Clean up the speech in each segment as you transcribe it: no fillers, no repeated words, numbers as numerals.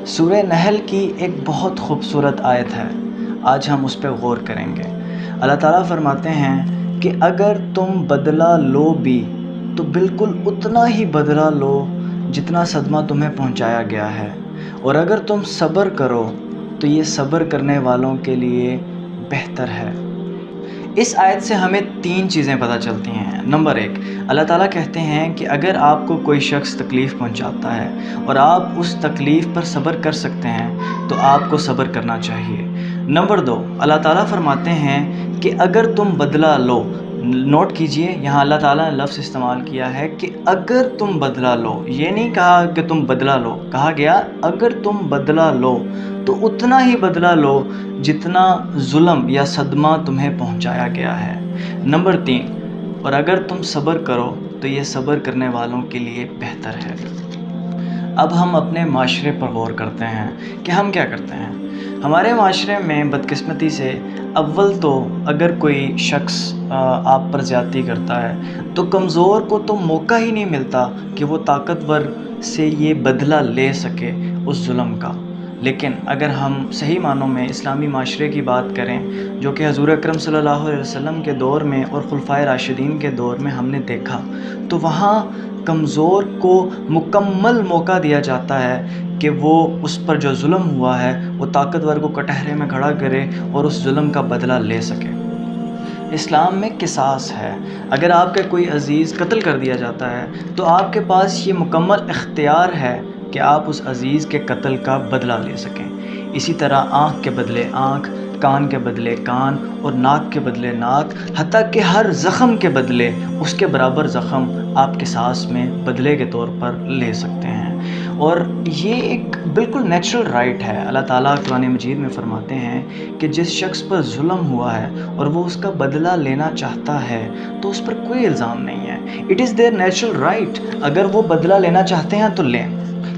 سورہ نحل کی ایک بہت خوبصورت آیت ہے، آج ہم اس پہ غور کریں گے۔ اللہ تعالیٰ فرماتے ہیں کہ اگر تم بدلہ لو بھی تو بالکل اتنا ہی بدلہ لو جتنا صدمہ تمہیں پہنچایا گیا ہے، اور اگر تم صبر کرو تو یہ صبر کرنے والوں کے لیے بہتر ہے۔ اس آیت سے ہمیں 3 چیزیں پتہ چلتی ہیں۔ نمبر 1، اللہ تعالیٰ کہتے ہیں کہ اگر آپ کو کوئی شخص تکلیف پہنچاتا ہے اور آپ اس تکلیف پر صبر کر سکتے ہیں تو آپ کو صبر کرنا چاہیے۔ نمبر 2، اللہ تعالیٰ فرماتے ہیں کہ اگر تم بدلہ لو، نوٹ کیجئے یہاں اللہ تعالیٰ نے لفظ استعمال کیا ہے کہ اگر تم بدلہ لو، یہ نہیں کہا کہ تم بدلہ لو، کہا گیا اگر تم بدلہ لو تو اتنا ہی بدلہ لو جتنا ظلم یا صدمہ تمہیں پہنچایا گیا ہے۔ نمبر 3، اور اگر تم صبر کرو تو یہ صبر کرنے والوں کے لیے بہتر ہے۔ اب ہم اپنے معاشرے پر غور کرتے ہیں کہ ہم کیا کرتے ہیں۔ ہمارے معاشرے میں بدقسمتی سے اول تو اگر کوئی شخص آپ پر زیادتی کرتا ہے تو کمزور کو تو موقع ہی نہیں ملتا کہ وہ طاقتور سے یہ بدلہ لے سکے اس ظلم کا۔ لیکن اگر ہم صحیح معنوں میں اسلامی معاشرے کی بات کریں، جو کہ حضور اکرم صلی اللہ علیہ وسلم کے دور میں اور خلفائے راشدین کے دور میں ہم نے دیکھا، تو وہاں کمزور کو مکمل موقع دیا جاتا ہے کہ وہ اس پر جو ظلم ہوا ہے وہ طاقتور کو کٹہرے میں کھڑا کرے اور اس ظلم کا بدلہ لے سکے۔ اسلام میں قصاص ہے۔ اگر آپ کا کوئی عزیز قتل کر دیا جاتا ہے تو آپ کے پاس یہ مکمل اختیار ہے کہ آپ اس عزیز کے قتل کا بدلہ لے سکیں۔ اسی طرح آنکھ کے بدلے آنکھ، کان کے بدلے کان اور ناک کے بدلے ناک، حتیٰ کہ ہر زخم کے بدلے اس کے برابر زخم آپ قصاص میں بدلے کے طور پر لے سکتے ہیں۔ اور یہ ایک بالکل نیچرل رائٹ ہے۔ اللہ تعالیٰ قرآن مجید میں فرماتے ہیں کہ جس شخص پر ظلم ہوا ہے اور وہ اس کا بدلہ لینا چاہتا ہے تو اس پر کوئی الزام نہیں ہے۔ It is there natural right, اگر وہ بدلہ لینا چاہتے ہیں تو لیں۔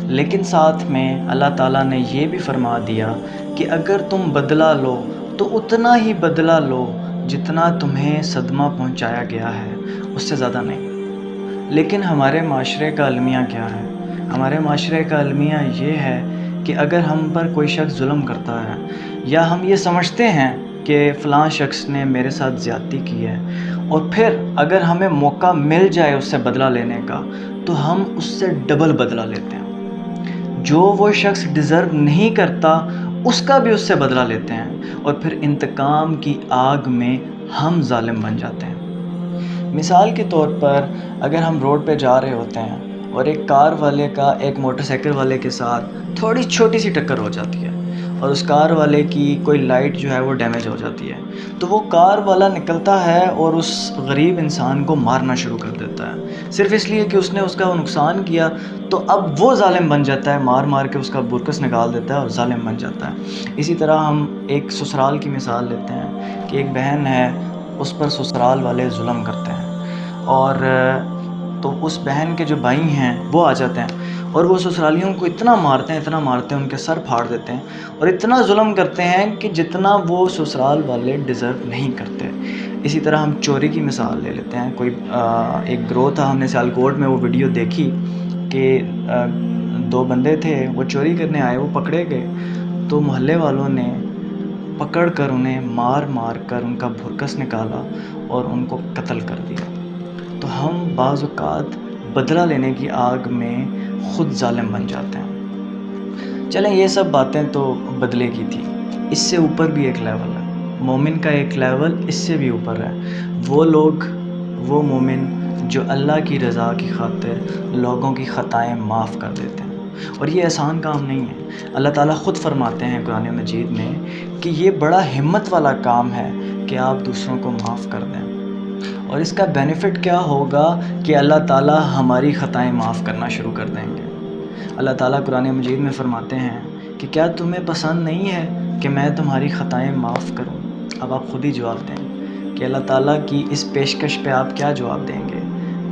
لیکن ساتھ میں اللہ تعالیٰ نے یہ بھی فرما دیا کہ اگر تم بدلہ لو تو اتنا ہی بدلہ لو جتنا تمہیں صدمہ پہنچایا گیا ہے، اس سے زیادہ نہیں۔ لیکن ہمارے معاشرے کا المیہ کیا ہے؟ ہمارے معاشرے کا المیہ یہ ہے کہ اگر ہم پر کوئی شخص ظلم کرتا ہے یا ہم یہ سمجھتے ہیں کہ فلاں شخص نے میرے ساتھ زیادتی کی ہے، اور پھر اگر ہمیں موقع مل جائے اس سے بدلہ لینے کا تو ہم اس سے ڈبل بدلہ لیتے ہیں۔ جو وہ شخص ڈیزرو نہیں کرتا اس کا بھی اس سے بدلہ لیتے ہیں، اور پھر انتقام کی آگ میں ہم ظالم بن جاتے ہیں۔ مثال کے طور پر اگر ہم روڈ پہ جا رہے ہوتے ہیں اور ایک کار والے کا ایک موٹر سائیکل والے کے ساتھ تھوڑی چھوٹی سی ٹکر ہو جاتی ہے اور اس کار والے کی کوئی لائٹ جو ہے وہ ڈیمیج ہو جاتی ہے، تو وہ کار والا نکلتا ہے اور اس غریب انسان کو مارنا شروع کر دیتا ہے، صرف اس لیے کہ اس نے اس کا نقصان کیا، تو اب وہ ظالم بن جاتا ہے، مار مار کے اس کا برکس نکال دیتا ہے اور ظالم بن جاتا ہے۔ اسی طرح ہم ایک سسرال کی مثال لیتے ہیں کہ ایک بہن ہے، اس پر سسرال والے ظلم کرتے ہیں، اور تو اس بہن کے جو بھائی ہیں وہ آ جاتے ہیں اور وہ سسرالیوں کو اتنا مارتے ہیں، ان کے سر پھاڑ دیتے ہیں اور اتنا ظلم کرتے ہیں کہ جتنا وہ سسرال والے ڈیزرو نہیں کرتے۔ اسی طرح ہم چوری کی مثال لے لیتے ہیں۔ کوئی ایک گروہ تھا، ہم نے سیالکوٹ میں وہ ویڈیو دیکھی کہ 2 بندے تھے، وہ چوری کرنے آئے، وہ پکڑے گئے تو محلے والوں نے پکڑ کر انہیں مار مار کر ان کا بھرکس نکالا اور ان کو قتل کر دیا۔ تو ہم بعض اوقات بدلہ لینے کی آگ میں خود ظالم بن جاتے ہیں۔ چلیں یہ سب باتیں تو بدلے کی تھی، اس سے اوپر بھی ایک لیول ہے۔ مومن کا ایک لیول اس سے بھی اوپر ہے۔ وہ لوگ، وہ مومن جو اللہ کی رضا کی خاطر لوگوں کی خطائیں معاف کر دیتے ہیں، اور یہ آسان کام نہیں ہے۔ اللہ تعالیٰ خود فرماتے ہیں قرآن مجید میں کہ یہ بڑا ہمت والا کام ہے کہ آپ دوسروں کو معاف کر دیں، اور اس کا بینیفٹ کیا ہوگا کہ اللہ تعالیٰ ہماری خطائیں معاف کرنا شروع کر دیں گے۔ اللہ تعالیٰ قرآن مجید میں فرماتے ہیں کہ کیا تمہیں پسند نہیں ہے کہ میں تمہاری خطائیں معاف کروں؟ اب آپ خود ہی جواب دیں کہ اللہ تعالیٰ کی اس پیشکش پہ آپ کیا جواب دیں گے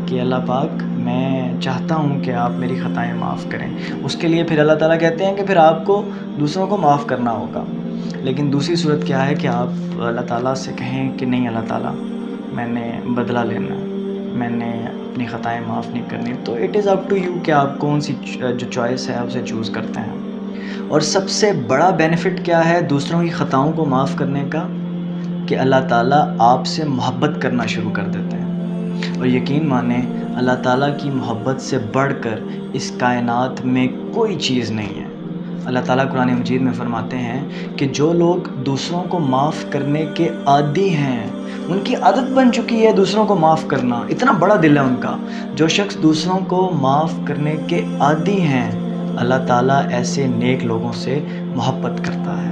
کہ اللہ پاک میں چاہتا ہوں کہ آپ میری خطائیں معاف کریں۔ اس کے لیے پھر اللہ تعالیٰ کہتے ہیں کہ پھر آپ کو دوسروں کو معاف کرنا ہوگا۔ لیکن دوسری صورت کیا ہے کہ آپ اللہ تعالیٰ سے کہیں کہ نہیں اللہ تعالیٰ میں نے بدلہ لینا ہے، میں نے اپنی خطائیں معاف نہیں کرنی، تو it is up to you کہ آپ کون سی جو چوائس ہے اسے چوز کرتے ہیں۔ اور سب سے بڑا بینیفٹ کیا ہے دوسروں کی خطاؤں کو معاف کرنے کا؟ کہ اللہ تعالیٰ آپ سے محبت کرنا شروع کر دیتے ہیں، اور یقین مانیں اللہ تعالیٰ کی محبت سے بڑھ کر اس کائنات میں کوئی چیز نہیں ہے۔ اللہ تعالیٰ قرآن مجید میں فرماتے ہیں کہ جو لوگ دوسروں کو معاف کرنے کے عادی ہیں، ان کی عادت بن چکی ہے دوسروں کو معاف کرنا، اتنا بڑا دل ہے ان کا، جو شخص دوسروں کو معاف کرنے کے عادی ہیں، اللہ تعالیٰ ایسے نیک لوگوں سے محبت کرتا ہے۔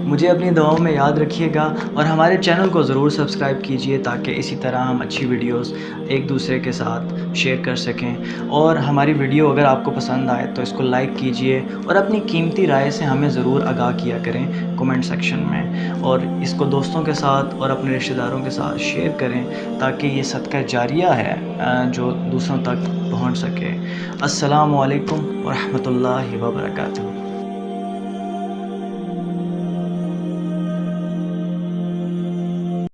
مجھے اپنی دعاؤں میں یاد رکھیے گا، اور ہمارے چینل کو ضرور سبسکرائب کیجئے تاکہ اسی طرح ہم اچھی ویڈیوز ایک دوسرے کے ساتھ شیئر کر سکیں، اور ہماری ویڈیو اگر آپ کو پسند آئے تو اس کو لائک کیجئے، اور اپنی قیمتی رائے سے ہمیں ضرور آگاہ کیا کریں کومنٹ سیکشن میں، اور اس کو دوستوں کے ساتھ اور اپنے رشتہ داروں کے ساتھ شیئر کریں تاکہ یہ صدقہ جاریہ ہے جو دوسروں تک پہنچ سکے۔ السلام علیکم ورحمۃ اللہ وبرکاتہ۔